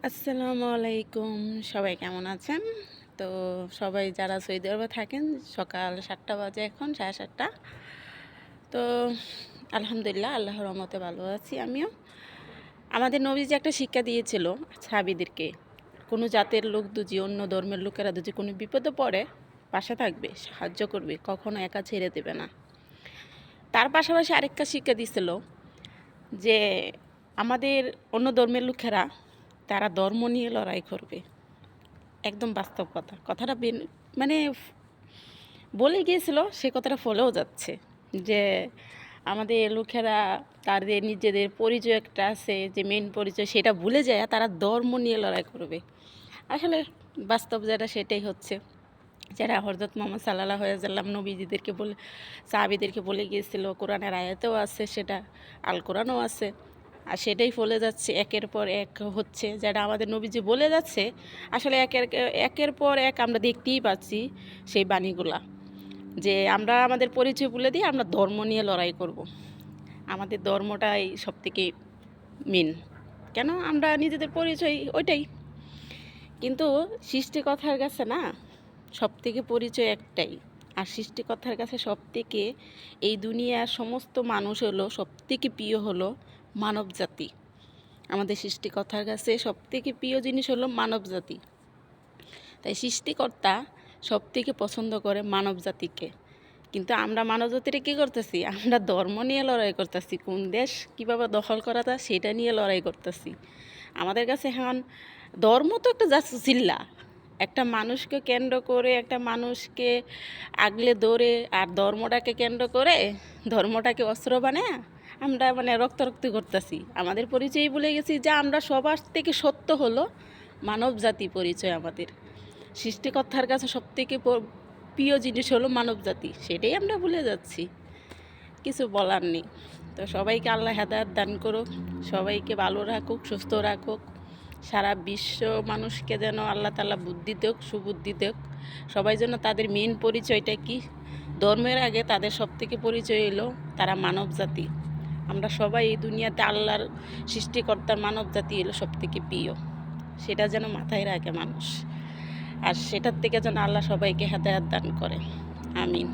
আসসালামু আলাইকুম। সবাই কেমন আছেন? তো সবাই যারা সৌদি আরবে থাকেন, সকাল ৭টা বাজে, এখন ৭:30। তো আলহামদুলিল্লাহ, আল্লাহর রহমতে ভালো আছি আমিও। আমাদের নবীজি একটা শিক্ষা দিয়েছিল সাহাবীদেরকে, কোনো জাতের লোক দুজি, অন্য ধর্মের লোকেরা যদি কোনো বিপদে পড়ে পাশে থাকবে, সাহায্য করবে, কখনো একা ছেড়ে দেবে না। তার পাশাপাশি আরেকটা শিক্ষা দিয়েছিল যে আমাদের অন্য ধর্মের লোকেরা, তারা ধর্ম নিয়ে লড়াই করবে। একদম বাস্তব কথা। কথাটা মানে বলে গিয়েছিল, সে কথাটা ফলেও যাচ্ছে যে আমাদের লোকেরা তাদের নিজেদের পরিচয় একটা আছে, যে মেন পরিচয়, সেটা ভুলে যায় তারা ধর্ম নিয়ে লড়াই করবে। আসলে বাস্তব যেটা সেটাই হচ্ছে, যারা হযরত মুহাম্মদ সাল্লাল্লাহু আলাইহি ওয়াসাল্লাম নবীজিদেরকে বলে, সাহাবীদেরকে বলে গিয়েছিল, কোরআনের আয়াতেও আছে সেটা, আল কোরআনও আছে। আর সেটাই ফলে যাচ্ছে, একের পর এক হচ্ছে, যেটা আমাদের নবীজি বলে যাচ্ছে। আসলে একের পর এক আমরা দেখতেই পাচ্ছি সেই বাণীগুলা, যে আমরা আমাদের পরিচয় ভুলে দিয়ে আমরা ধর্ম নিয়ে লড়াই করব। আমাদের ধর্মটাই সবথেকে মেন। কেন? আমরা নিজেদের পরিচয় ওইটাই। কিন্তু সৃষ্টিকর্তার কাছে না সবথেকে পরিচয় একটাই। আর সৃষ্টিকর্তার কাছে সবথেকে, এই দুনিয়ার সমস্ত মানুষ হলো সবথেকে প্রিয় হলো মানব জাতি। আমাদের সৃষ্টিকর্তার কাছে সবথেকে প্রিয় জিনিস হলো মানব জাতি। তাই সৃষ্টিকর্তা সবথেকে পছন্দ করে মানব জাতিকে। কিন্তু আমরা মানব জাতিটা কী করতেছি? আমরা ধর্ম নিয়ে লড়াই করতেছি, কোন দেশ কীভাবে দখল করা যায় সেটা নিয়ে লড়াই করতেছি। আমাদের কাছে এখন ধর্ম তো একটা জাস্ট চিল্লা, একটা মানুষকে কেন্দ্র করে, একটা মানুষকে আগলে ধরে, আর ধর্মটাকে কেন্দ্র করে, ধর্মটাকে অস্ত্র বানায় আমরা মানে রক্তারক্তি করতেছি। আমাদের পরিচয় ভুলে গেছি যে আমরা সবার থেকে সত্য হলো মানব জাতি পরিচয়। আমাদের সৃষ্টিকর্তার কাছে সবথেকে প্রিয় জিনিস হলো মানব জাতি, সেটাই আমরা ভুলে যাচ্ছি। কিছু বলার নেই। তো সবাইকে আল্লাহ হেদায়েত দান করুক, সবাইকে ভালো রাখুক, সুস্থ রাখুক। সারা বিশ্ব মানুষকে যেন আল্লাহ তাআলা বুদ্ধি দেক, সুবুদ্ধি দেক। সবাই যেন তাদের মেন পরিচয়টা কি, ধর্মের আগে তাদের সবথেকে পরিচয় হলো তারা মানব জাতি। আমরা সবাই এই দুনিয়াতে আল্লাহর সৃষ্টিকর্তার মানব জাতি হলো সবথেকে প্রিয়, সেটা যেন মাথায় রাখে মানুষ। আর সেটার থেকে যেন আল্লাহ সবাইকে হেদায়েত দান করে। আমিন।